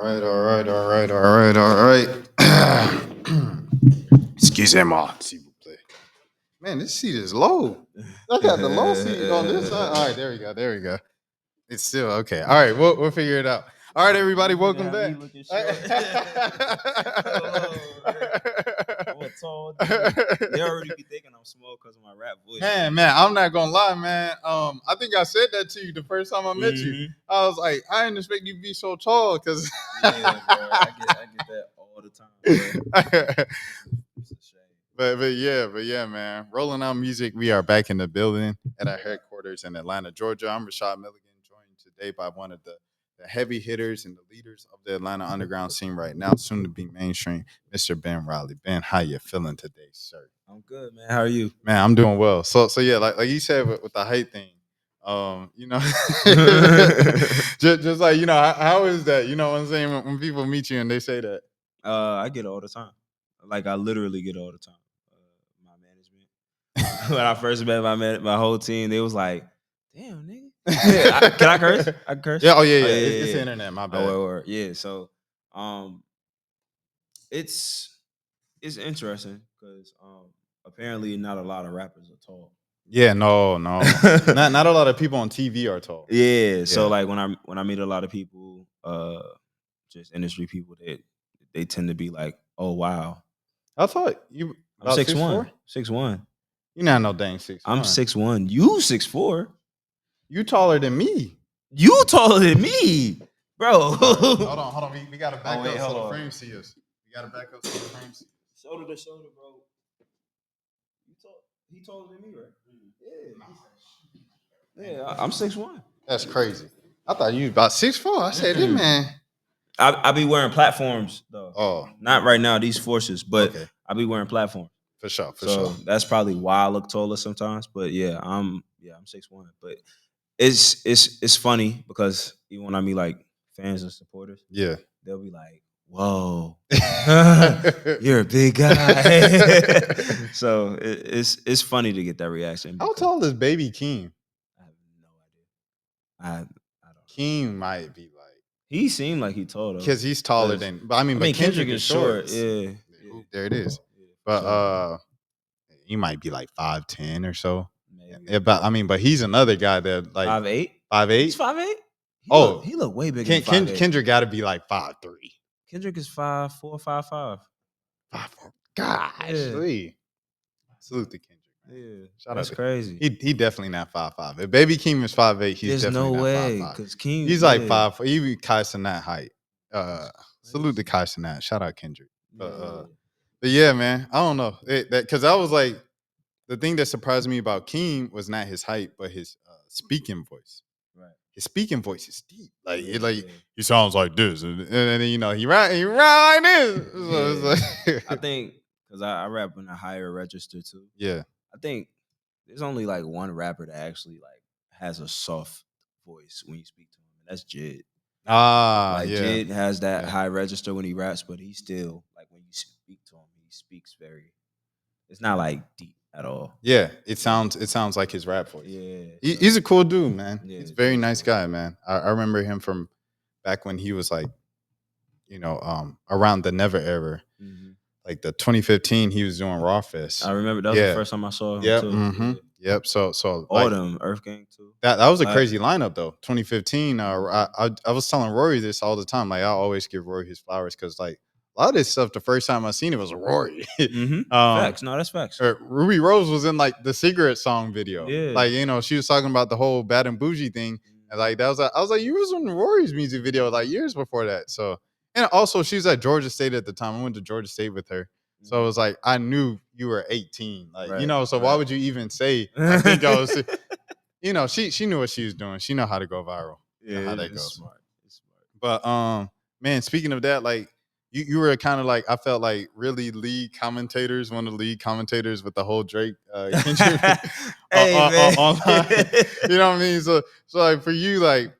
All right. Excusez-moi, s'il vous plaît. Man, this seat is low. I got the low seat on this side. All right, there we go. It's still okay. All right, we'll figure it out. All right, everybody, welcome back. I'm a tall dude. They already be thinking I'm small because of my rap voice. Man, I'm not gonna lie, man. I think I said that to you the first time I met you. I was like, I didn't expect you to be so tall, because Yeah, bro. I get that all the time, bro. It's a shame. But yeah, man. Rolling out music. We are back in the building at our headquarters in Atlanta, Georgia. I'm Rashad Milligan, joined today by one of the heavy hitters and the leaders of the Atlanta underground scene right now, soon to be mainstream, Mr. Ben Reilly. Ben, how you feeling today, sir? I'm good, man. How are you? Man, I'm doing well. So yeah, like you said with the height thing, just like, how is that? You know what I'm saying? When people meet you and they say that. I get it all the time. Like, I literally get it all the time. My management. When I first met my whole team, they was like, "Damn, nigga." Yeah, can I curse? I can curse. Yeah. Oh yeah. It's the internet. My bad. Word. Yeah. So, it's interesting because apparently not a lot of rappers are tall. Yeah, no. not a lot of people on TV are tall. Yeah. So like when I meet a lot of people, just industry people, they tend to be like, "Oh wow." I thought you. I'm 6'1". 6'1". You're not no dang 6'1". I'm 6'1". You 6'4". You taller than me. You taller than me, bro. Hold on. We gotta back up so the frame see us. We gotta back up so the frame see us. Shoulder to shoulder, bro. He taller than me, right? Yeah, I'm 6'1". That's crazy. I thought you was about 6'4". I said, this man. I be wearing platforms though. Oh, not right now, these forces, but okay. I be wearing platforms. For sure. So that's probably why I look taller sometimes. But yeah, I'm 6'1". But it's funny because even when I meet like fans and supporters, yeah, they'll be like, "Whoa, you're a big guy." So it's funny to get that reaction. How tall is Baby Keem? I have no idea. I don't know. Keem might be like. He seemed like he tall though, because he's taller than. But I mean, Kendrick is short. Yeah. There it is. But he might be like 5'10" or so. Maybe. Yeah, but he's another guy that like 5'8". 5'8". He's 5'8". He look way bigger. Kendrick got to be like 5'3". Kendrick is 5'4", 5'5". 5'4". Gosh, salute to Kendrick. Yeah, shout that's out. Crazy. He definitely not 5'5". If Baby Keem is 5'8", he's definitely not 5'5". Because Keem, he's like 5'4". He be Kai Cenat height. Salute to Kai Cenat. Shout out Kendrick. But yeah, man, I don't know because I was like, the thing that surprised me about Keem was not his height, but his speaking voice. Right. His speaking voice is deep. Like he sounds like this, and then he rap like this. So it's like I think because I rap in a higher register too. Yeah. I think there's only like one rapper that actually like has a soft voice when you speak to him, and that's Jid. Jid has that high register when he raps, but he still like when you speak to him, he speaks very. It's not like deep at all. Yeah, it sounds like his rap voice. Yeah, he's a cool dude, man. Yeah, he's a very nice guy, man. I remember him from back when he was like, around the Never era. Mm-hmm. Like the 2015, he was doing Raw Fest. I remember that was the first time I saw him. Yep. Too. Mm-hmm. Yep. So all them Earth Gang too. That was a crazy lineup though. 2015. I was telling Rory this all the time. Like I always give Rory his flowers because like a lot of this stuff, the first time I seen it was Rory. Mm-hmm. Facts. No, that's facts. Ruby Rose was in like the cigarette song video. Yeah. Like she was talking about the whole Bad and Bougie thing. And like I was like, you was in Rory's music video like years before that. So and also she was at Georgia State at the time. I went to Georgia State with her. So it was like I knew you were 18. Like, so why would you even say I think I was she knew what she was doing. She know how to go viral. Yeah, how that goes. Smart. But man, speaking of that, like you were kind of like I felt like really lead commentators, one of the lead commentators with the whole Drake Kendrick online. You know what I mean? So like for you, like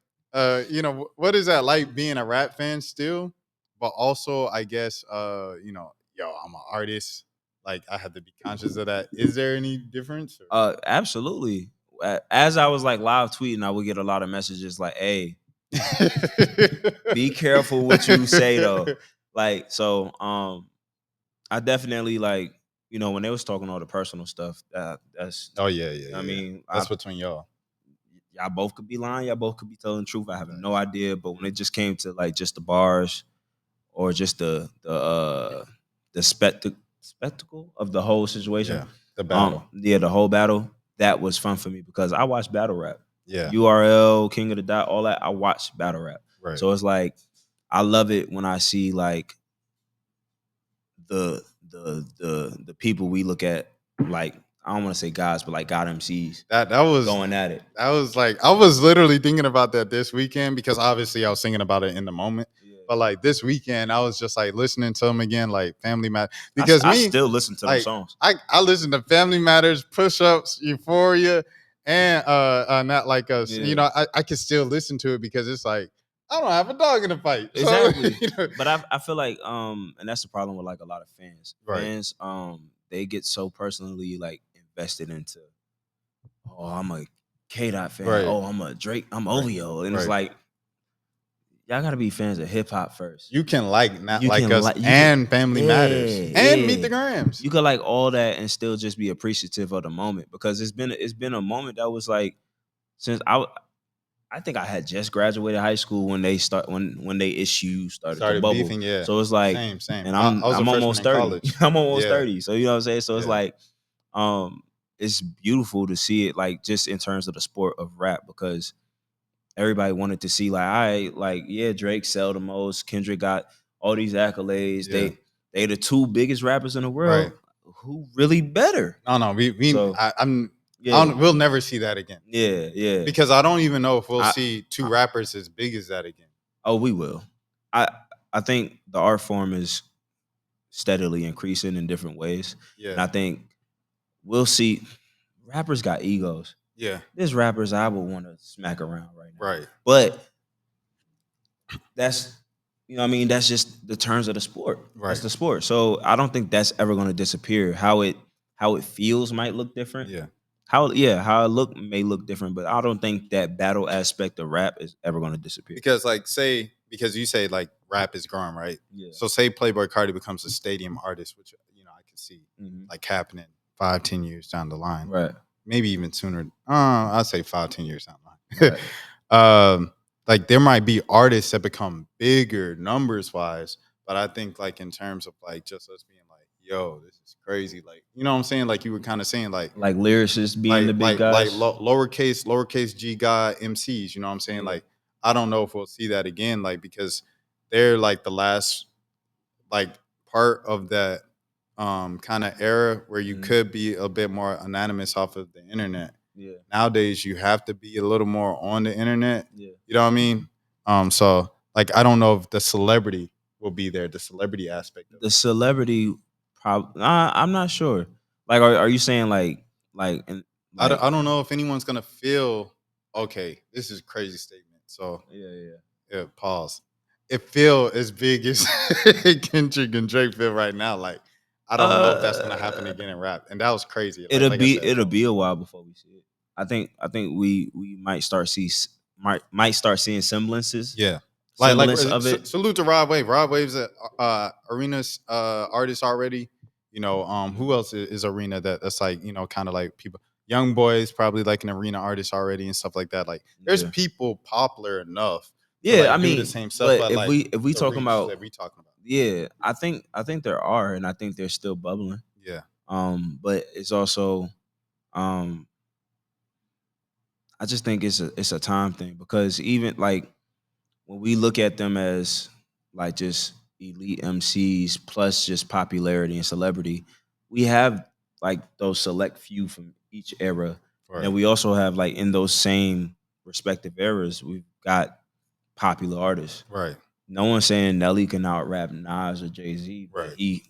what is that like being a rap fan still? But also, I guess I'm an artist. Like I have to be conscious of that. Is there any difference? Absolutely. As I was like live tweeting, I would get a lot of messages like, "Hey, Be careful what you say though. Like, so I definitely like, when they was talking all the personal stuff, that's oh yeah. I mean, that's between y'all. Y'all both could be lying, y'all both could be telling the truth. I have no idea. But when it just came to like just the bars or just the spectacle of the whole situation, the battle, the whole battle, that was fun for me because I watched battle rap. Yeah. URL, King of the Dot, all that. I watched battle rap. Right. So it's like I love it when I see like the people we look at, like, I don't want to say guys, but like God MCs. That was going at it. That was like, I was literally thinking about that this weekend because obviously I was thinking about it in the moment. Yeah. But like this weekend, I was just like listening to them again, like Family Matters. Because I still listen to those songs. I listen to Family Matters, Push Ups, Euphoria, and not like us. Yeah. I can still listen to it because it's like I don't have a dog in the fight. Exactly. So, But I feel like and that's the problem with like a lot of fans. Right. Fans they get so personally like invested into, oh, I'm a K-Dot fan. Right. Oh, I'm a Drake. I'm OVO. And it's like, y'all gotta be fans of hip hop first. You can like not you like us and Family Matters and Meet the Grams. You could like all that and still just be appreciative of the moment because it's been a moment that was like since I think I had just graduated high school when they issues started to bubble. Beefing, yeah. So it's like same. And I'm almost 30. I'm almost 30. So you know what I'm saying? So it's like it's beautiful to see it like just in terms of the sport of rap because everybody wanted to see like Drake sell the most, Kendrick got all these accolades. Yeah. They the two biggest rappers in the world. Right. Who really better? No, we'll never see that again. Yeah. Because I don't even know if we'll see two rappers as big as that again. Oh, we will. I think the art form is steadily increasing in different ways. Yeah. And I think we'll see rappers got egos. Yeah. There's rappers I would want to smack around right now. Right. But that's that's just the terms of the sport. Right. That's the sport. So I don't think that's ever going to disappear. How it feels might look different. Yeah. How it may look different, but I don't think that battle aspect of rap is ever going to disappear. Because because you say like rap is growing, right? Yeah. So say Playboi Carti becomes a stadium artist, which I can see like happening 5-10 years down the line. Right. Maybe even sooner. I'd say 5-10 years down the line. Right. Like there might be artists that become bigger numbers wise, but I think like in terms of like just us being like, yo, this is crazy. Like, you know what I'm saying? Like you were kind of saying like lyricists being the big guys. Like lowercase G guy MCs, you know what I'm saying? Yeah. Like, I don't know if we'll see that again, like because they're like the last like part of that kind of era where you could be a bit more anonymous off of the internet. Yeah. Nowadays you have to be a little more on the internet. Yeah. You know what I mean? So like I don't know if the celebrity will be there, the celebrity aspect of the celebrity I'm not sure. Like are you saying like I don't know if anyone's gonna feel okay, this is a crazy statement. So yeah, pause. It feel as big as Kendrick and Drake feel right now. Like I don't know if that's gonna happen again in rap, and that was crazy. It'll be a while before we see it. I think we might start seeing semblances. Yeah, of it. Salute to Rod Wave. Rod Wave's a Arena's artist already. Who else is Arena that's like kind of like people. Young Boys probably like an Arena artist already and stuff like that. Like there's people popular enough. Yeah, like, I mean, do the same stuff. But if we talking about that we talking about, yeah, I think there are, and I think they're still bubbling. Yeah. But it's also, I just think it's a time thing because even like when we look at them as like just elite MCs plus just popularity and celebrity, we have like those select few from each era, right. And we also have like in those same respective eras, we've got popular artists. Right. No one's saying Nelly can out rap Nas or Jay-Z, but right. he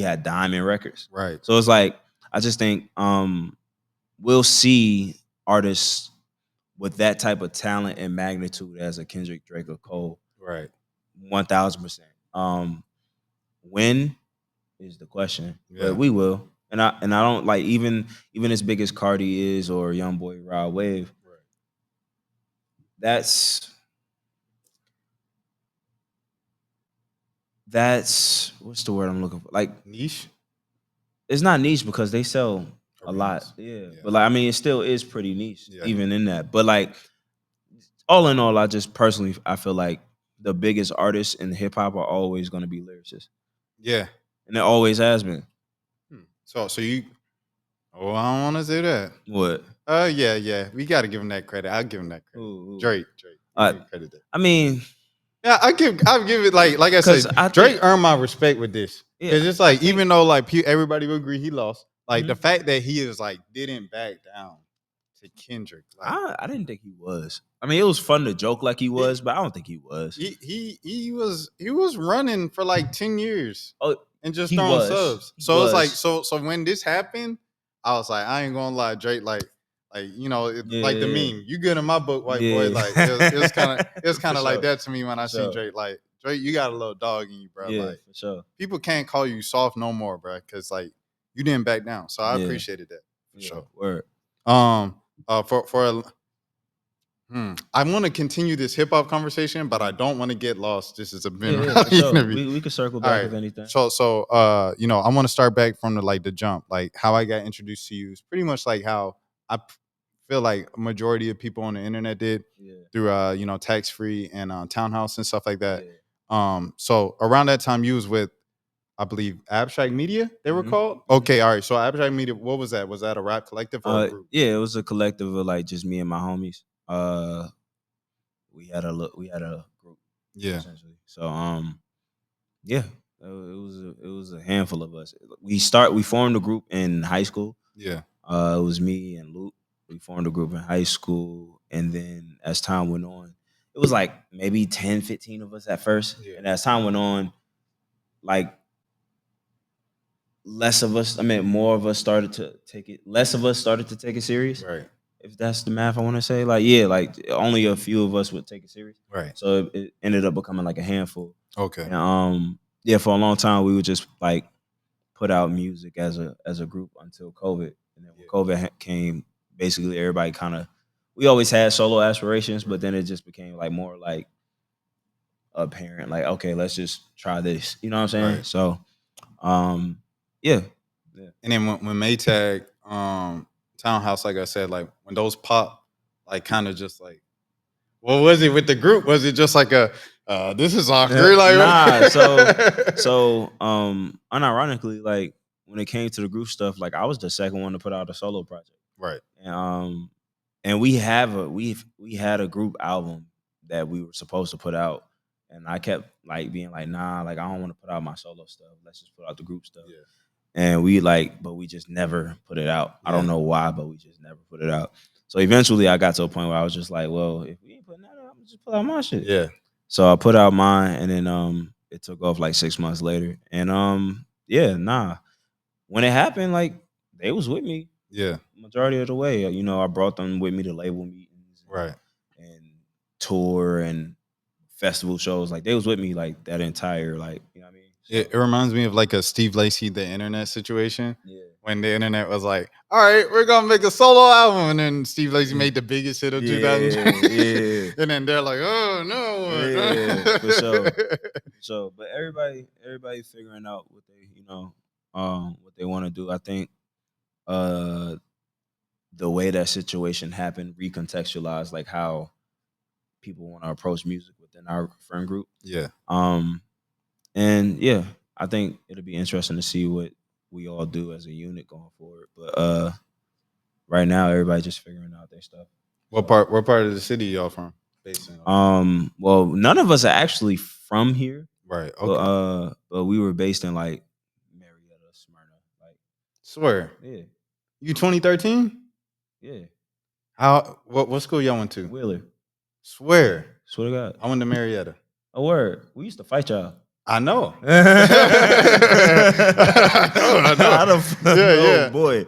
had Diamond Records. Right. So it's like I just think we'll see artists with that type of talent and magnitude as a Kendrick, Drake, or Cole. Right. 1000%. When is the question? Yeah. But we will. And I don't like even as big as Cardi is or Young Boy Rod Wave. Right. That's That's what's the word I'm looking for? Like niche. It's not niche because they sell a lot. Arenas. Yeah. But like I mean, it still is pretty niche, Yeah. even in that. But like all in all, I just personally I feel like the biggest artists in hip hop are always going to be lyricists. Yeah. And it always has been. So you. Oh, I don't want to say that. What? Yeah. We got to give him that credit. I'll give him that credit. Ooh. Drake. Credit that. I mean, yeah, I'll give it like I said, Drake earned my respect with this. Because it's like, even though like everybody would agree he lost, like the fact that he is like didn't back down to Kendrick. Like, I didn't think he was. I mean, it was fun to joke like he was, but I don't think he was. He was running for like 10 years. Oh, and just throwing subs. So it's like so when this happened, I was like, I ain't gonna lie, Drake, like you know, like the meme. You good in my book, white boy. Like it was kind of like that to me when I seen Drake. Like Drake, you got a little dog in you, bro. Yeah, like for sure. People can't call you soft no more, bro, because like you didn't back down. So I appreciated that for sure. Word. I want to continue this hip hop conversation, but I don't want to get lost. This is a sure. We could circle back if anything. So you know, I want to start back from the jump, like how I got introduced to you is pretty much like how I feel like a majority of people on the internet did through you know, Tax Free and Townhouse and stuff like that. So around that time, you was with, I believe, Abstract Media, they were called? Okay, all right. So Abstract Media, what was that? Was that a rap collective or a group? Yeah, it was a collective of like just me and my homies. We had a group. Yeah. Essentially. So yeah, it was a handful of us. We formed a group in high school. Yeah. It was me and Luke. We formed a group in high school, and then as time went on, it was like maybe 10, 15 of us at first. Yeah. And as time went on, like more of us started to take it. Less of us started to take it serious. Right. If that's the math I want to say, like like only a few of us would take it serious. Right. So it ended up becoming like a handful. Okay. And for a long time we would just like put out music as a group until COVID, and then when COVID came, basically everybody we always had solo aspirations, but then it just became like more like apparent, like, okay, let's just try this. You know what I'm saying? Right. So, yeah. And then when Maytag, Townhouse, like I said, like when those pop, like kind of just like, what was it with the group? Was it just like a this is awkward? Like, so unironically, like when it came to the group stuff, like I was the second one to put out a solo project. Right. And we had a group album that we were supposed to put out. And I kept like being like, nah, like I don't want to put out my solo stuff. Let's just put out the group stuff. Yeah. And but we just never put it out. Yeah. I don't know why, but we just never put it out. So eventually I got to a point where I was just like, well, if we ain't putting that out, I'm just put out my shit. Yeah. So I put out mine, and then it took off like 6 months later. And when it happened, like they was with me. Yeah. Majority of the way. You know, I brought them with me to label meetings. Right. And tour and festival shows. Like they was with me like that entire, like, you know what I mean? So, it reminds me of like a Steve Lacy, the internet situation. Yeah. When the internet was like, all right, we're gonna make a solo album, and then Steve Lacy made the biggest hit of 2000. Yeah. And then they're like, oh no. Yeah, for sure. So, but everybody figuring out what they, what they want to do. I think the way that situation happened recontextualized like how people want to approach music within our friend group. Yeah. And yeah, I think it'll be interesting to see what we all do as a unit going forward. But right now, everybody just figuring out their stuff. What part of the city y'all from? Based in? Well, none of us are actually from here. Right. Okay. But we were based in like Marietta, Smyrna. Like, swear. Yeah. You 2013? Yeah. What school y'all went to? Wheeler. Swear to God. I went to Marietta. A word. We used to fight y'all. I know. I know. Yeah. Boy.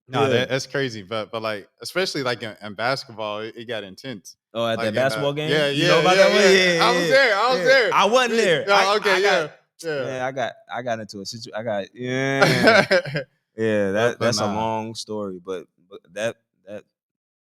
No, that's crazy. But like, especially like in basketball, it got intense. Oh, at that basketball game? Yeah, you know about that one? Yeah. I was there. I wasn't there. No, okay, yeah. Man, I got into a situation. Yeah. That's a long story, but that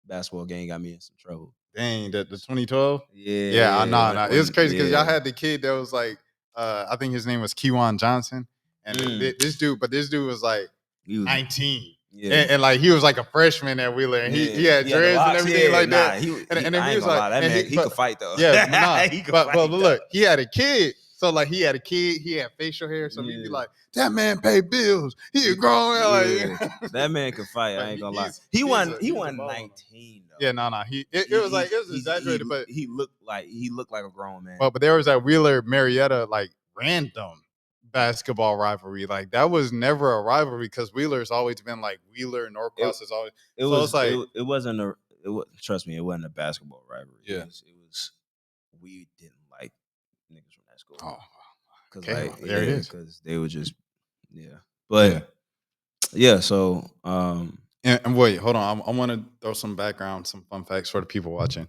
basketball game got me in some trouble. Dang, the 2012? Yeah. Nah. It was crazy because y'all had the kid that was like I think his name was Kewan Johnson, and this dude was like 19. Yeah. And like he was like a freshman at Wheeler, and he had dreads and everything like that. And then he was like, that man, he could fight though. Yeah, but look, he had a kid. So like he had a kid, he had facial hair, so he'd be like, "That man pay bills. He a grown man." Like, that man could fight. I ain't gonna lie. He won 19 though. Yeah, no. It was exaggerated, but he looked like a grown man. But there was that Wheeler Marietta like random basketball rivalry. Like that was never a rivalry because Wheeler's always been like Wheeler and Norcross is always. It wasn't a. Trust me, it wasn't a basketball rivalry. Yeah, it was we didn't like niggas from that school. Oh, because there it is. Because they were just but yeah. So and wait, hold on. I want to throw some background, some fun facts for the people watching.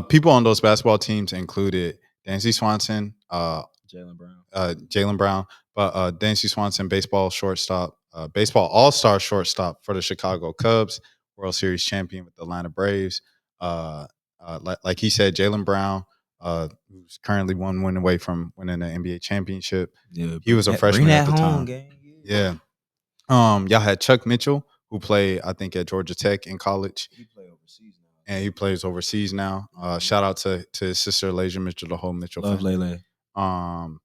People on those basketball teams included Dancy Swanson, Jaylen Brown, but Dancy Swanson, baseball shortstop, baseball all-star shortstop for the Chicago Cubs, World Series champion with the Atlanta Braves. Like he said, Jaylen Brown, who's currently 1 win away from winning the NBA championship. Yeah, he was a freshman at the time. Gang. Yeah. Y'all had Chuck Mitchell, who played, I think, at Georgia Tech in college. He played overseas now. And he plays overseas now. Shout out to his sister, Laysia Mitchell, the whole Mitchell family. Love Lele.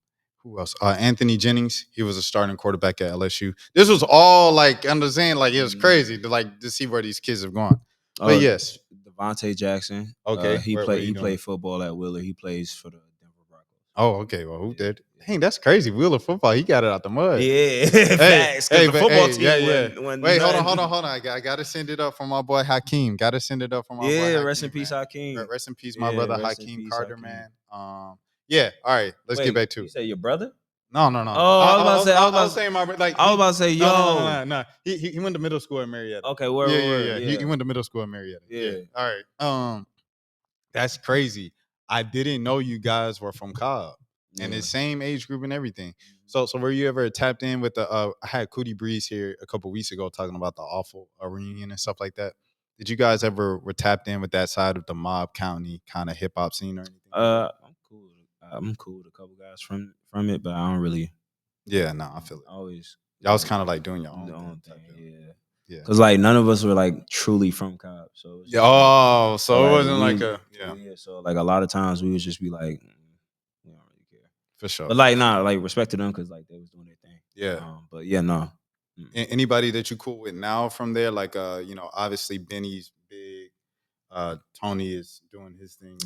Who else? Anthony Jennings. He was a starting quarterback at LSU. This was all like, understand, like it was crazy to see where these kids have gone. But yes. Devontae Jackson. Okay. He played football at Wheeler. He plays for the Denver Broncos. Oh, okay. Well, who did? Dang, that's crazy. Wheeler football. He got it out the mud. Yeah. Facts. The football team. Wait, hold on. I gotta send it up for my boy Hakeem. Gotta send it up for my boy Hakeem. Rest in peace, Hakeem. Rest in peace, my brother Hakeem Carter, man. Yeah. All right. Let's get back to it. You say your brother? No. Oh, I was saying my like. I was about to say, yo. No. He went to middle school at Marietta. Okay, yeah. He went to middle school at Marietta. Yeah. All right. That's crazy. I didn't know you guys were from Cobb. And the same age group and everything. So were you ever tapped in with the I had Cootie Breeze here a couple weeks ago talking about the awful reunion and stuff like that. Did you guys ever were tapped in with that side of the Mob County kind of hip hop scene or anything? I'm cool with a couple guys from it, but I don't really. Yeah, no, I feel it. Always. Y'all was kind of like doing your own thing. Yeah. Because like none of us were like truly from Cobb, so. So it wasn't like a Yeah. So like a lot of times we would just be like. For sure. But like, respect to them because like they was doing their thing. Yeah. But yeah, no. Anybody that you cool with now from there? Like, obviously Benny's big. Tony is doing his thing.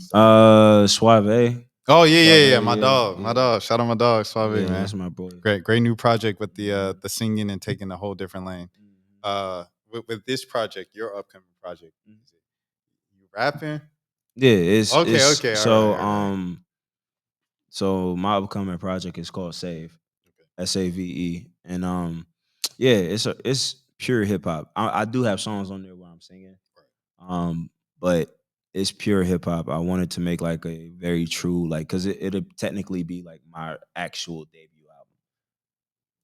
Suave. Oh yeah. My dog. Shout out my dog, Suave, man. That's my boy. Great new project with the singing and taking a whole different lane. With this project, your upcoming project, you rapping? Yeah, it's okay. So right. So my upcoming project is called Save, SAVE, and it's pure hip hop. I do have songs on there where I'm singing, but it's pure hip hop. I wanted to make like a very true because it'll technically be like my actual debut album.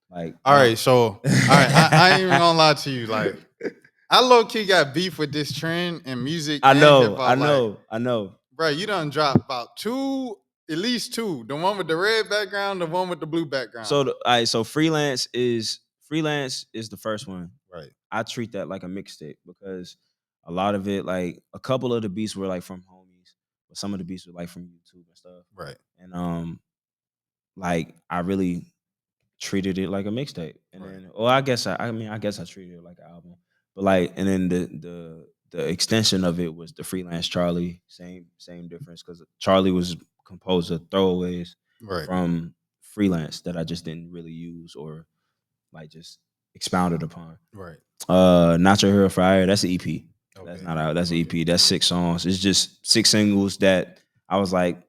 Like, all right, I ain't even gonna lie to you, like. I low key got beef with this trend in music. I know. Bro, you done dropped about at least two. The one with the red background, the one with the blue background. So freelance is the first one. Right. I treat that like a mixtape because a lot of it, like a couple of the beats were like from homies, but some of the beats were like from YouTube and stuff. Right. And like I really treated it like a mixtape. And then I guess I treated it like an album. But like, and then the extension of it was the Freelance Charlie. Same difference because Charlie was composed of throwaways from Freelance that I just didn't really use or like just expounded upon. Right. Not Your Hero Fire. That's an EP. Okay. That's not out. That's an EP. That's 6 songs. It's just 6 singles that I was like,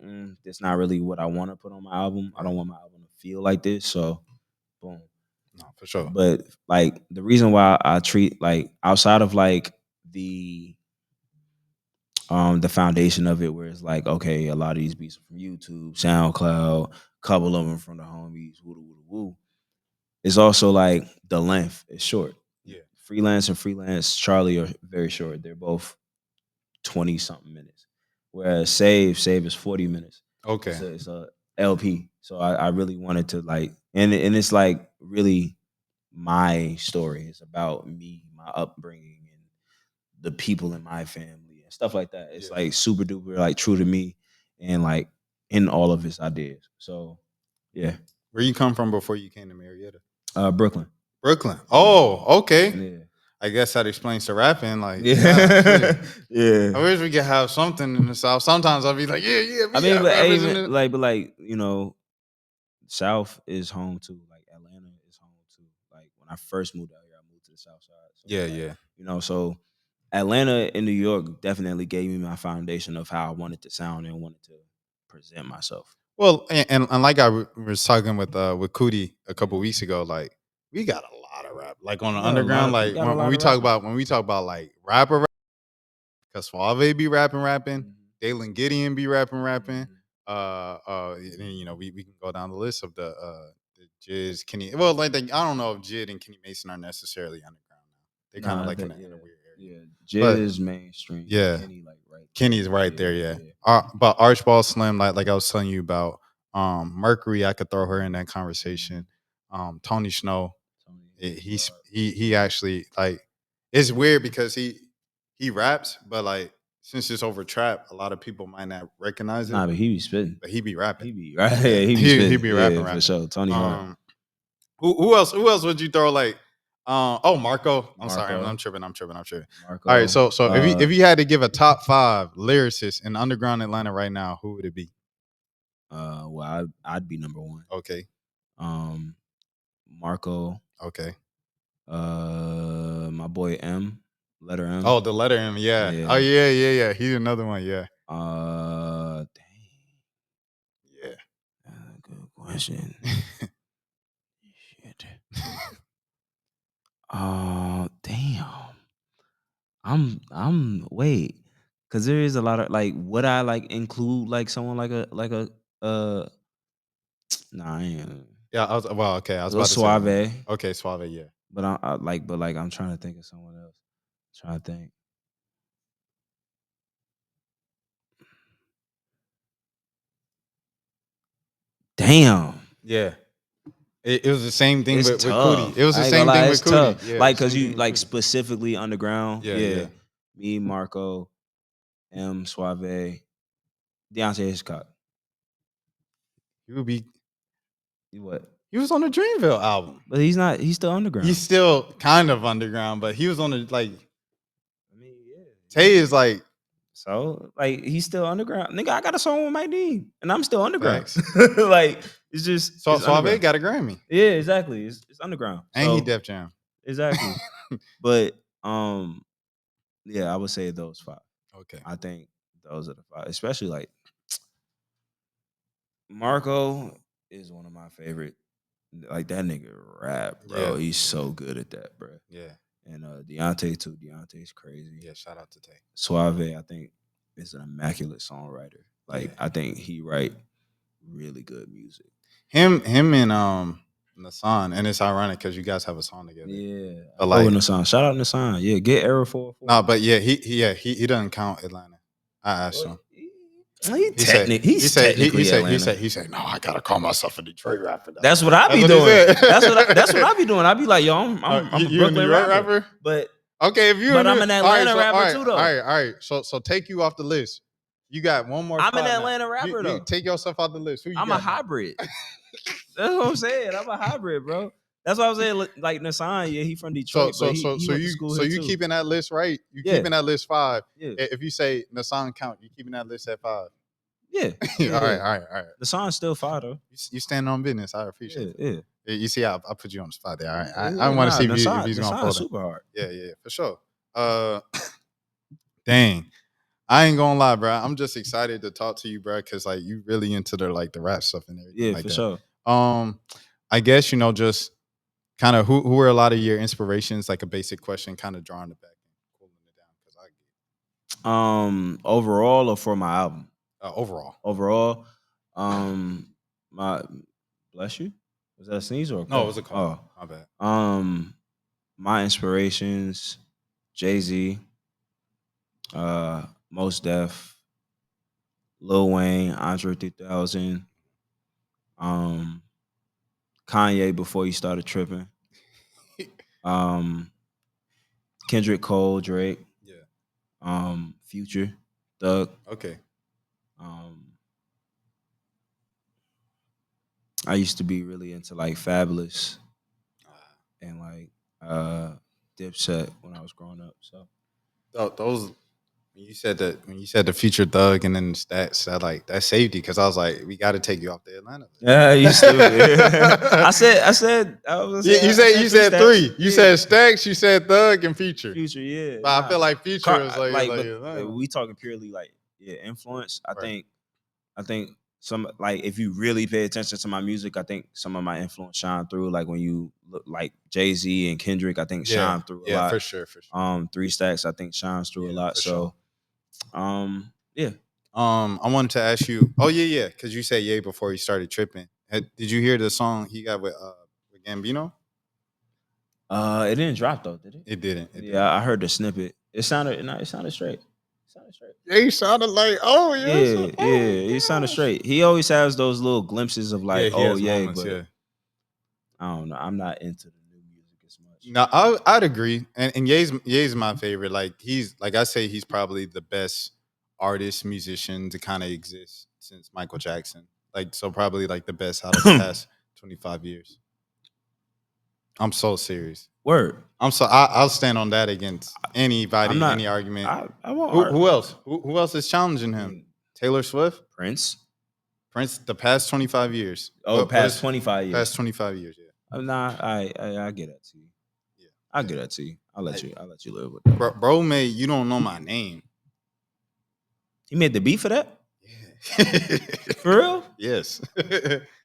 that's not really what I want to put on my album. I don't want my album to feel like this. So, boom. No, for sure. But like the reason why I treat like outside of like the foundation of it, where it's like, okay, a lot of these beats are from YouTube, SoundCloud, couple of them from the homies, woo. It's also like the length is short. Yeah. Freelance and Freelance Charlie are very short. They're both 20 something minutes. Whereas Save is 40 minutes. Okay. It's a LP. So I really wanted to like, and it's like really my story. It's about me, my upbringing, and the people in my family and stuff like that. It's like super duper like true to me, and like in all of his ideas. So yeah. Where you come from before you came to Marietta? Brooklyn. Brooklyn. Oh, okay. Yeah. I guess that explains the rapping. Like, Yeah. Yeah. I wish we could have something in the South. Sometimes I'll be like, yeah. I mean, but even like you know, South is home too. Like Atlanta is home too. Like when I first moved out here, I moved to the South Side. So yeah, like, yeah. You know, so Atlanta and New York definitely gave me my foundation of how I wanted to sound and wanted to present myself. Well, and like I was talking with Cootie a couple weeks ago, like we got a lot of rap, like on the underground. Like when we talk about like rapper, because Suave be rapping, Dalen Gideon be rapping. And, you know, we can go down the list of the Jizz, Kenny. Well, like I don't know if Jid and Kenny Mason are necessarily underground now. They kind of like in a weird area. Yeah, Jid is mainstream. Yeah, Kenny like right. Kenny's right there. Yeah. But Archball Slim, like I was telling you about, Mercury, I could throw her in that conversation. Tony Snow, he actually like, it's weird because he raps, but like since it's over trap, a lot of people might not recognize it. Nah, but he be spitting. But he be rapping. He be right. Yeah, he be spitting. He be rapping for sure. Tony Hart. Who else would you throw like? Marco. I'm sorry, I'm tripping. Marco. All right, so if you had to give a top 5 lyricists in underground Atlanta right now, who would it be? Well, I'd be number 1. Okay. Marco. Okay. My boy M. Letter M. Oh, the letter M. Yeah. Oh yeah. He's another one. Yeah. Dang. Yeah. Good question. Shit. Damn. I'm wait, because there is a lot of like. Would I like include like someone like a Nah, I ain't. Yeah. I was about Suave. to say. Okay, Suave. Yeah. But I'm trying to think of someone else. Trying to think. Damn. Yeah. It was the same thing with Cootie. It was the same thing with Cootie. Yeah, like because you like specifically underground. Yeah. Me, Marco, M, Suave, Deontay Hitchcock. You would be what? He was on the Dreamville album, but he's not. He's still underground. He's still kind of underground, but he was on the like. I mean, yeah. Tay is like. So like he's still underground. Nigga, I got a song with Mike Dean, and I'm still underground. Like it's just so Suave got a Grammy. Yeah, exactly. It's underground. And he Def Jam. Exactly. But yeah, I would say those 5. Okay. I think those are the 5. Especially like Marco is one of my favorite. Like that nigga rap, bro. Yeah. He's so good at that, bro. Yeah. And Deontay too. Deontay's crazy. Yeah, shout out to Tay. Suave, I think, is an immaculate songwriter. Like I think he write really good music. Him and Nassan, and it's ironic because you guys have a song together. Yeah. But like Nassan. Shout out Nassan. Yeah, get Era 404. No, but yeah, he doesn't count Atlanta. I asked him. He said, no, I gotta call myself a Detroit rapper. That's what I be doing. That's what I be doing. I be like, yo, I'm a Brooklyn rapper. But okay, if you I'm an Atlanta rapper too, though. All right. So take you off the list. You got one more. I'm an Atlanta rapper though. You take yourself off the list. I'm a hybrid. That's what I'm saying. I'm a hybrid, bro. That's what I was saying. Like Nassan, yeah, he from Detroit. So you keeping that list right? You keeping that list 5. Yeah. If you say Nassan count, you keeping that list at 5. Yeah. All right. Nassan's still 5 though. You stand on business. I appreciate it. Yeah. You see, I put you on the spot there. All right. I want to see if he's gonna pull super hard. Yeah, for sure. Dang. I ain't gonna lie, bro. I'm just excited to talk to you, bro, because like you really into the rap stuff and everything. Yeah, like for that. Sure. I guess just kind of who are a lot of your inspirations? Like a basic question, kind of drawing it back and cooling it down. Overall or for my album? Overall. My bless you. Was that a sneeze or a call? No, it was a call. Oh, my bad. My inspirations: Jay-Z, Mos Def, Lil Wayne, Andre 3000, Kanye before he started tripping. Kendrick Cole, Drake. Yeah. Future, Thug. Okay. I used to be really into like Fabulous and like Dipset when I was growing up. So those when you said the Future Thug and then stats, that saved you because I was like, we got to take you off the Atlanta list. Yeah, you stupid. I said you said three. You said Stacks, you said Thug and Future. Future, yeah. But I feel like Future was but we talking purely like influence. I think some like if you really pay attention to my music, I think some of my influence shine through. Like when you look like Jay-Z and Kendrick, I think shine through a lot. Yeah, for sure. 3 Stacks, I think shines through a lot. So yeah. I wanted to ask you. Oh yeah, because you said before he started tripping. Did you hear the song he got with Gambino? It didn't drop though, did it? It didn't. I heard the snippet. It sounded straight. Yeah, he sounded like, oh yeah, he sounded straight. He always has those little glimpses of like, moments, but I don't know. I'm not into the new music as much. No, I'd agree. And Ye's my favorite. Like he's like I say, he's probably the best artist, musician to kind of exist since Michael Jackson. Like so, probably like the best out of the past 25 years. I'm so serious. Word. I'll stand on that against anybody, any argument. I won't. Who else? Who else is challenging him? Taylor Swift, Prince, the past 25 years. Oh, past 25 years. Past 25 years. Yeah. Nah, I get that to you. Yeah, I get that to you. I'll let you live with that. Bro made You Don't Know My Name. He made the beat for that? Yeah. For real? Yes.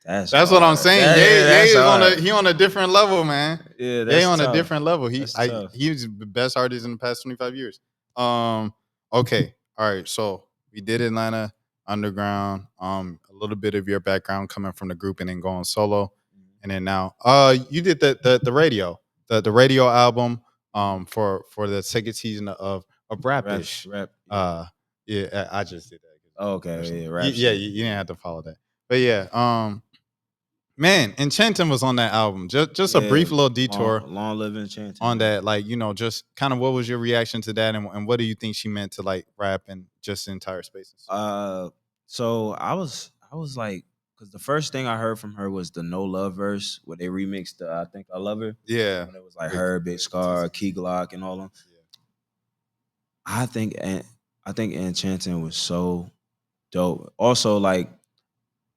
That's what I'm saying. He on a different level, man. Yeah, that's on tough. A different level. He's the best artist in the past 25 years. Okay. All right. So we did Atlanta Underground. A little bit of your background coming from the group and then going solo. And then now you did the radio. The radio album for the second season of Rap-ish. Rap. Yeah, I just did that. Oh, okay. Yeah, rap. You didn't have to follow that. But yeah, man, Enchanting was on that album. Just a brief little detour. Long Live Enchanting. On that, like, just kind of what was your reaction to that and what do you think she meant to like rap and just the entire spaces? So I was like, because the first thing I heard from her was the No Love verse where they remixed I Think I Love Her. Yeah. When it was like her, Big Scar, Key Glock, and all them. Yeah. I think Enchanting was so dope. Also, like,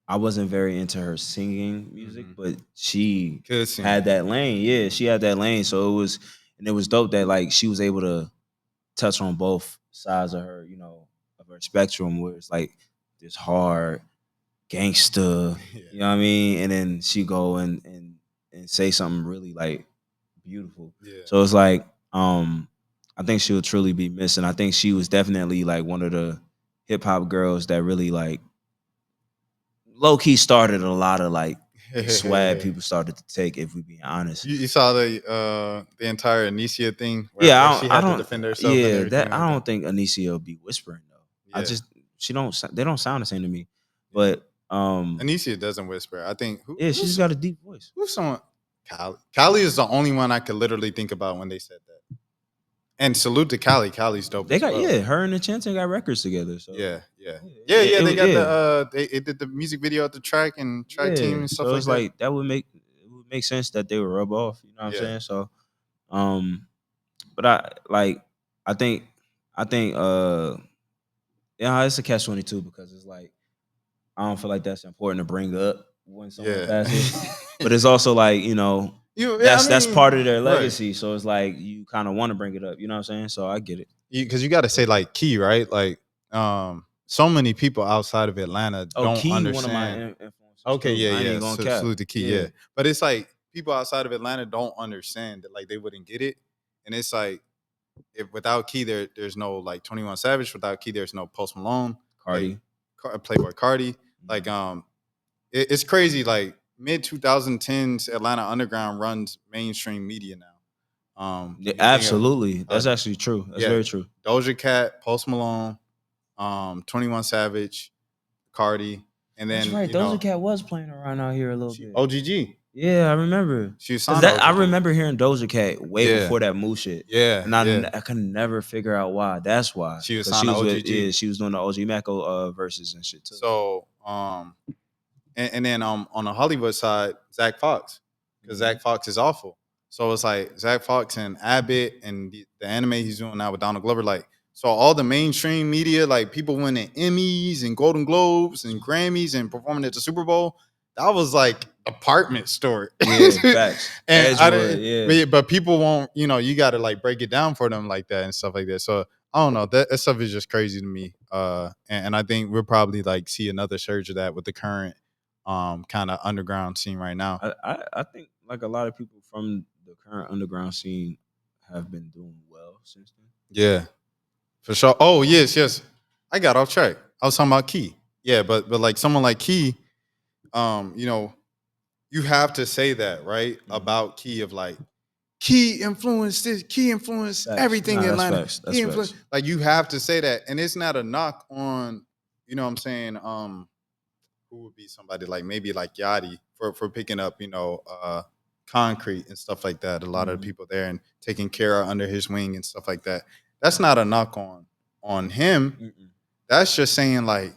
I wasn't very into her singing music, but she had that lane. Yeah, she had that lane. So it was dope that like she was able to touch on both sides of her, of her spectrum, where it's like this hard gangster, you know what I mean? And then she go and say something really like beautiful. Yeah. So it's like, I think she'll truly be missing. I think she was definitely like one of the hip hop girls that really like low key started a lot of like swag people started to take. If we being honest, you saw the entire Anicia thing. Where she had to defend herself. Yeah, that I don't think Anicia will be whispering though. Yeah. They don't sound the same to me. But Anicia doesn't whisper. I think. She's got a deep voice. Who's someone? Kali is the only one I could literally think about when they said that. And salute to Kali. Kali's dope. They got her and Enchanting got records together. So yeah. They got they did the music video at the track and track team and stuff. So it's like that would make sense that they would rub off. You know what I'm saying? So, but I think it's a catch-22 because it's like I don't feel like that's important to bring up when someone passes. But it's also like that's part of their legacy. Right. So it's like you kind of want to bring it up. You know what I'm saying? So I get it. Because you got to say like Key, right? Like so many people outside of Atlanta don't Key, understand. One of my influences. Okay, yeah. Salute to Key, yeah. But it's like people outside of Atlanta don't understand that like they wouldn't get it. And it's like if without Key, there's no like 21 Savage. Without Key, there's no Post Malone, Cardi, Playboy Cardi. Like it's crazy. Like mid 2010s, Atlanta Underground runs mainstream media now. Absolutely, that's actually true. That's very true. Doja Cat, Post Malone, 21 Savage, Cardi. And then that's right. Doja Cat was playing around out here a little bit. OGG. Yeah, I remember. She was signed I remember hearing Doja Cat way before that Moo shit. Yeah, and I could never figure out why. That's why she was signed to OGG. She was doing the OG Macko verses and shit too. So and then on the Hollywood side, Zach Fox, because Zach Fox is awful. So it's like Zach Fox and Abbott and the anime he's doing now with Donald Glover, like. So all the mainstream media, like people winning Emmys and Golden Globes and Grammys and performing at the Super Bowl, that was like apartment store. Yeah, facts. And Edgewood, but people won't, you got to like break it down for them like that and stuff like that. So I don't know, that stuff is just crazy to me. And I think we'll probably like see another surge of that with the current kind of underground scene right now. I think like a lot of people from the current underground scene have been doing well since then. Yeah. For sure. Oh, yes. I got off track. I was talking about Key. Yeah, but like someone like Key, you have to say that, right? About Key of like Key influenced this, Key influenced everything in Atlanta. That's facts. Like you have to say that. And it's not a knock on, you know what I'm saying, who would be somebody like maybe like Yachty for picking up, Concrete and stuff like that. A lot of the people there and taking care of under his wing and stuff like that. That's not a knock on him. Mm-mm. That's just saying like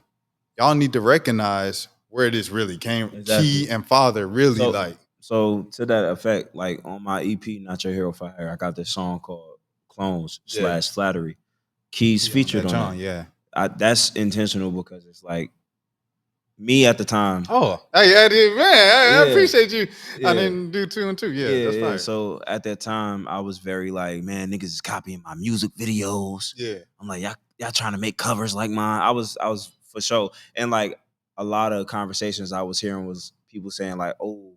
y'all need to recognize where this really came. Exactly. Key and Father really So to that effect, like on my EP, Not Your Hero for Hire, I got this song called Clones / Flattery. Key's featured on it. Yeah. That's intentional because it's like me at the time. Oh, I did, man. I appreciate you. Yeah. I didn't do 2 and 2. Yeah, that's fine. So at that time, I was very like, man, niggas is copying my music videos. Yeah, I'm like, y'all trying to make covers like mine. I was for sure, and like a lot of conversations I was hearing was people saying like, oh,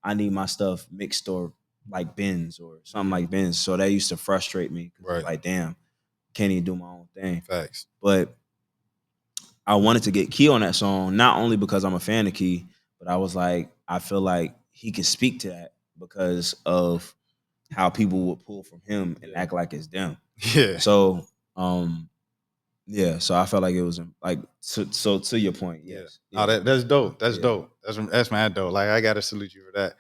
I need my stuff mixed or like Benz or something like Benz. So that used to frustrate me. Right. Like, damn, can't even do my own thing. Facts. But I wanted to get Key on that song, not only because I'm a fan of Key, but I was like, I feel like he can speak to that because of how people would pull from him and act like it's them. Yeah. So, so I felt like it was like, so to your point, yes. Yeah. Oh, that's dope. That's dope. That's mad dope. Like, I gotta salute you for that.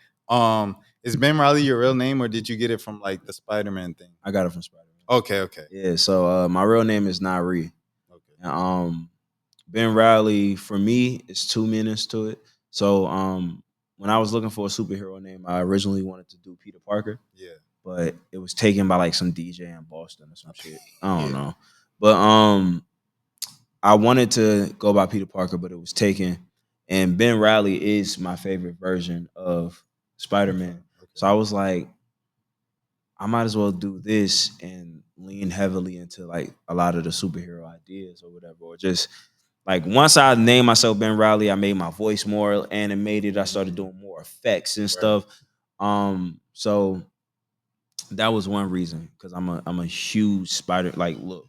Is Ben Reilly your real name, or did you get it from like the Spider-Man thing? I got it from Spider-Man. Okay. Yeah. So my real name is Nari. Okay. And, Ben Reilly, for me, is 2 minutes to it. So when I was looking for a superhero name, I originally wanted to do Peter Parker. Yeah. But it was taken by like some DJ in Boston or some shit. I don't know. But I wanted to go by Peter Parker, but it was taken. And Ben Reilly is my favorite version of Spider-Man. Okay. So I was like, I might as well do this and lean heavily into like a lot of the superhero ideas or whatever, or just like once I named myself Ben Reilly, I made my voice more animated. I started doing more effects and stuff. So that was one reason, because I'm a huge spider like look.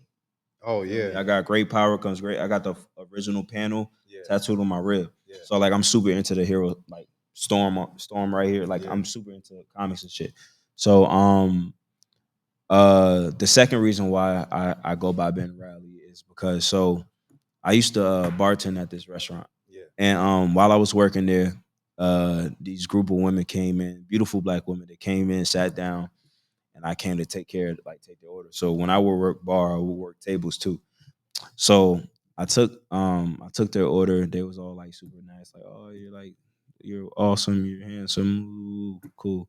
Oh yeah, I got great power comes great. I got the original panel tattooed on my rib. Yeah. So like I'm super into the hero, like Storm right here. Like I'm super into comics and shit. So the second reason why I go by Ben Reilly is because I used to bartend at this restaurant. Yeah. And while I was working there, these group of women came in, beautiful black women. They came in, sat down, and I came to take their order. So when I would work bar, I would work tables too. So I took their order. They was all like super nice, like, oh, you're awesome, you're handsome, ooh, cool.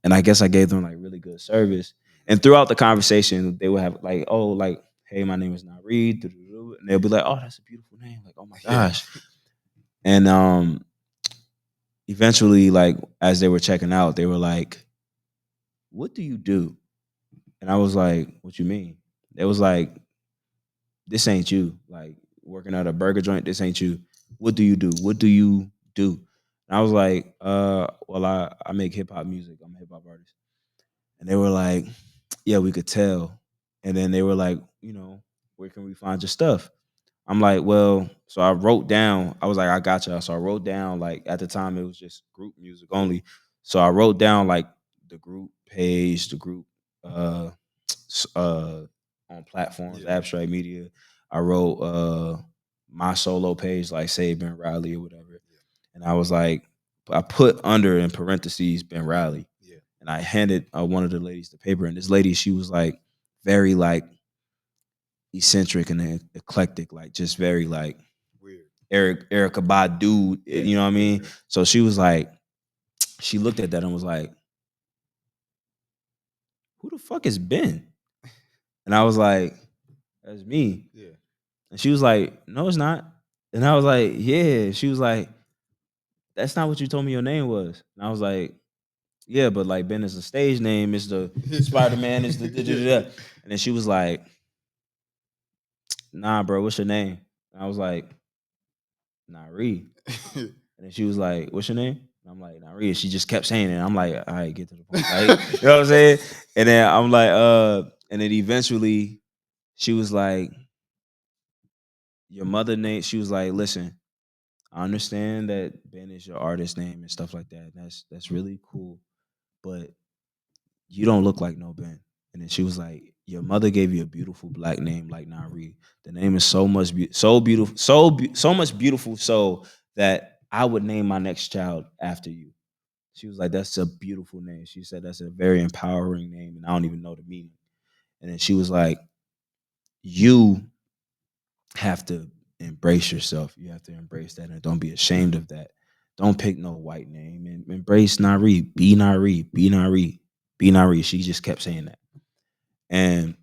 And I guess I gave them like really good service. And throughout the conversation, they would have like, oh, like, hey, my name is Nareed, and they'll be like, oh, that's a beautiful name, like, oh my gosh. And eventually, like, as they were checking out, they were like, what do you do? And I was like, what you mean? They was like, this ain't you. Like, working at a burger joint, this ain't you. What do you do? What do you do? And I was like, well, I make hip hop music. I'm a hip hop artist. And they were like, yeah, we could tell. And then they were like, where can we find your stuff? I'm like, well, so I wrote down, I was like, I got y'all. So I wrote down, like, at the time it was just group music only. So I wrote down like the group page, the group on platforms, Abstract Media. I wrote my solo page, like say Ben Reilly or whatever. And I was like, I put under in parentheses Ben Reilly. Yeah. And I handed one of the ladies the paper, and this lady, she was like very like eccentric and eclectic, like just very like weird. Erica Badu, you know what I mean? Weird. So she was like, she looked at that and was like, who the fuck is Ben? And I was like, that's me. Yeah. And she was like, no, it's not. And I was like, yeah. She was like, that's not what you told me your name was. And I was like, yeah, but like Ben is the stage name, is the Spider-Man, is the da-da-da-da. And then she was like, nah, bro, what's your name? And I was like, Nari. And then she was like, what's your name? And I'm like, Nari. She just kept saying it. I'm like, all right, get to the point. Like, you know what I'm saying? And then I'm like, and then eventually she was like, your mother name, she was like, listen, I understand that Ben is your artist name and stuff like that. That's really cool. But you don't look like no Ben. And then she was like, your mother gave you a beautiful black name like Nari. The name is so much so beautiful, so much beautiful so that I would name my next child after you. She was like, that's a beautiful name. She said that's a very empowering name, and I don't even know the meaning. And then she was like, you have to embrace yourself. You have to embrace that and don't be ashamed of that. Don't pick no white name and embrace Nari. Be Nari. Be Nari. Be Nari. She just kept saying that. And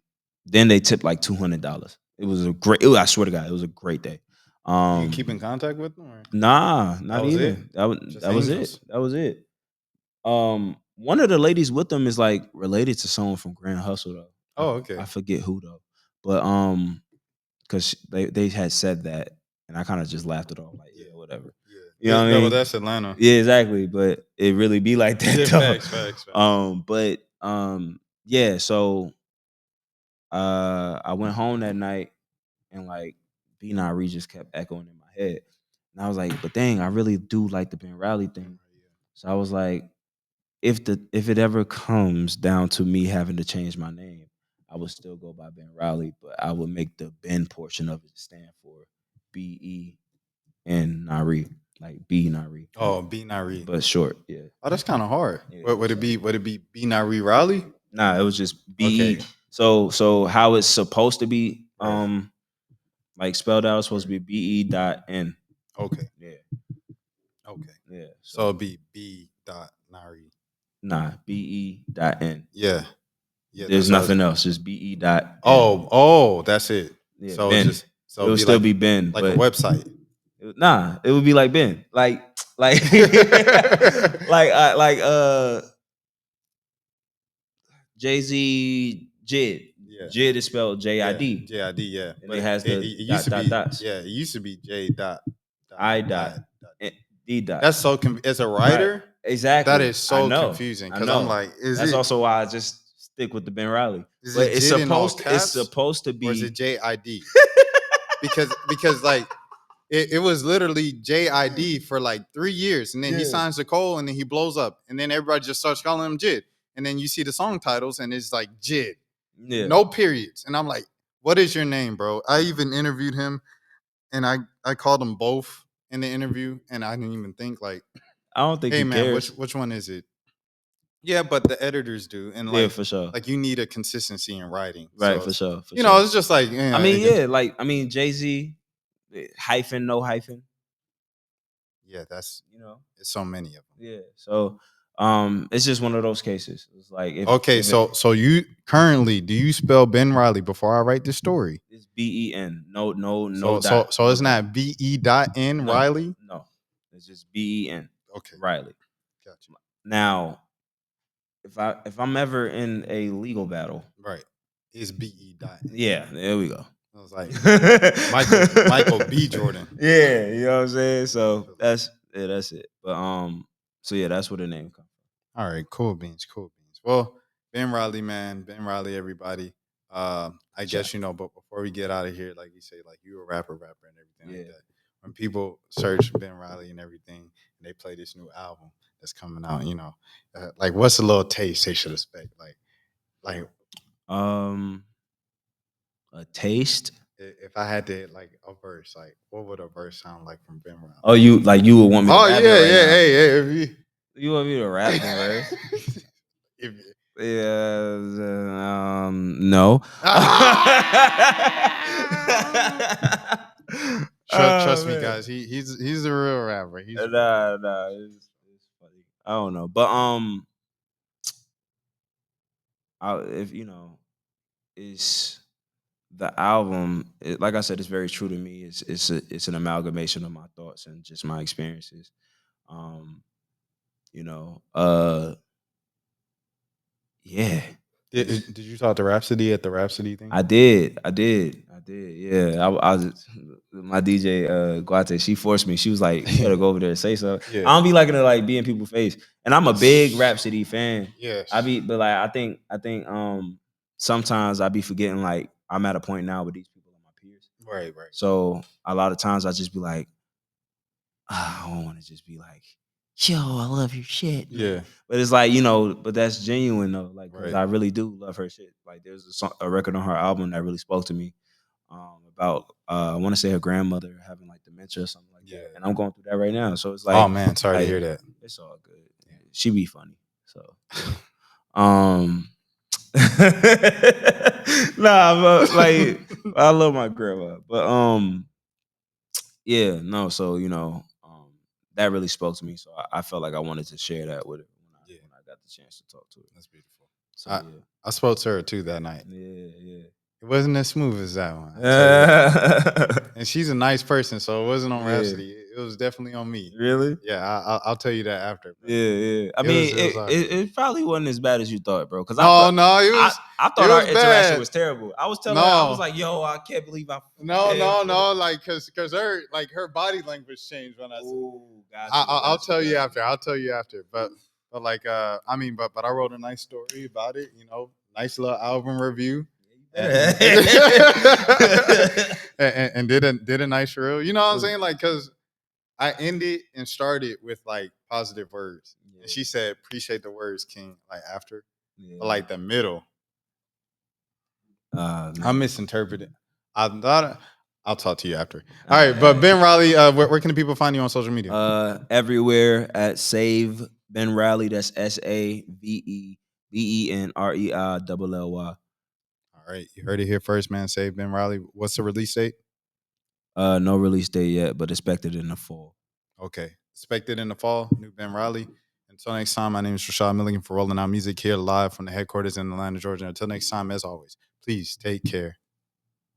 then they tipped like $200. It was a great. I swear to God, it was a great day. You keep in contact with them? Or? Nah, not even. It? That was it. That was it. One of the ladies with them is like related to someone from Grand Hustle though. Oh, okay. I forget who though, but because they had said that, and I kind of just laughed it off, like yeah, whatever. Yeah, you know what I mean? Well, that's Atlanta. Yeah, exactly. But it really be like that though. Facts. But yeah. So I went home that night, and like B Nari just kept echoing in my head, and I was like, but dang, I really do like the Ben Reilly thing. So I was like, if it ever comes down to me having to change my name, I would still go by Ben Reilly, but I would make the Ben portion of it stand for Ben Nari, like B Nari. Oh, B Nari, but short. Yeah. Oh, that's kind of hard. Yeah, would it be? Would it be B Nari Reilly? Nah, it was just B. Okay. So how it's supposed to be, Right. like spelled out, it's supposed to be BE.N. Okay. Yeah. Okay. Yeah. So it'd be B. Nari. Nah, BE.N. Yeah. There's nothing else. Just BE.N. Oh, that's it. Yeah, so Ben. it's just it would still be Ben, like but a website. Nah, it would be like Ben, like like Jay-Z Jid. Yeah. Jid is spelled J-I-D. J-I-D, yeah. And But it has the it used to be dots. Yeah, it used to be J. I dot. D dot. That's so as a writer, right. Exactly. that is so confusing because I'm like, that's also why I just stick with the Ben Reilly. Is but it it's Jid in all supposed caps, it's supposed to be, or is it J-I-D? because like it was literally J-I-D for like 3 years, and then he signs to Cole, and then he blows up, and then everybody just starts calling him Jid, and then you see the song titles, and it's like Jid, no periods, and I'm like, what is your name, bro? I even interviewed him, and I called them both in the interview, and I didn't even think like, I don't think hey he man, cares. which one is it? Yeah, but the editors do, and like, for sure, like you need a consistency in writing, right? so For sure, you know, it's just like, I mean, Jay-Z hyphen, no hyphen. Yeah, that's it's so many of them. Yeah, so it's just one of those cases. It's like so you currently, do you spell Ben Reilly before I write this story? It's B-E-N. No So dot. So it's not B-E.N Reilly? No. It's just B-E-N. Okay. Reilly. Gotcha. Now, if I'm ever in a legal battle, right, it's B-E.N. Yeah, there we go. I was like, Michael B. Jordan. Yeah, you know what I'm saying? So that's it. But so yeah, that's where the name comes from. All right, cool beans. Well, Ben Reilly, man. Ben Reilly, everybody. I guess, but before we get out of here, like you say, like you a rapper and everything like that. When people search Ben Reilly and everything, and they play this new album that's coming out, like what's a little taste they should expect? Like a taste. if I had to like a verse, like what would a verse sound like from Ben Reilly? Oh, you would want me to rap it right now? Hey. You want me to rap the verse? Yeah, no. Trust me, guys. He's a real rapper. Nah, it's funny. I don't know, but if you know, it's the album. Like I said, it's very true to me. It's an amalgamation of my thoughts and just my experiences. You know, yeah. Did you talk to Rhapsody at the Rhapsody thing? I did. Yeah, I was my DJ Guate. She forced me. She was like, "You gotta go over there and say something." Yeah. I don't be liking to like be in people's face, and I'm a big Rhapsody fan. Yes, but like I think sometimes I be forgetting like I'm at a point now with these people are my peers. Right. So a lot of times I just be like, I don't want to just be like, yo, I love your shit. Man. Yeah. But it's like, but that's genuine though. Like, because I really do love her shit. Like, there's a record on her album that really spoke to me about, I want to say her grandmother having like dementia or something like that. And I'm going through that right now. So it's like, oh man, sorry to hear that. It's all good. Yeah. She be funny. So, nah, but like, I love my grandma. But, yeah, no, so that really spoke to me. So I felt like I wanted to share that with her when I got the chance to talk to her. That's beautiful. So I spoke to her too that night. Yeah. It wasn't as smooth as that one. And she's a nice person, so it wasn't on Rhapsody. It was definitely on me. Really? Yeah, I'll tell you that after. Yeah. I mean, it probably wasn't as bad as you thought, bro. Because I thought our interaction was terrible. I was telling her, I was like, "Yo, I can't believe I." No, like because her body language changed when I said. I'll tell you after. But like I wrote a nice story about it. Nice little album review. And did a nice reel. You know what I'm saying? Like, cause I ended and started with like positive words. Yeah. And she said, "Appreciate the words, King." Like after, but like the middle, I misinterpreted. I thought I'll talk to you after. All right, but Ben Reilly, where can the people find you on social media? Everywhere at Save Ben Reilly. That's SAVEBENREILLY. All right, you heard it here first, man. Save Ben Reilly. What's the release date? No release date yet, but expected in the fall. Okay, expected in the fall. New Ben Reilly. Until next time, my name is Rashad Milligan for Rolling Out Music here live from the headquarters in Atlanta, Georgia. Until next time, as always, please take care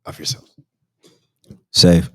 of yourself. Safe.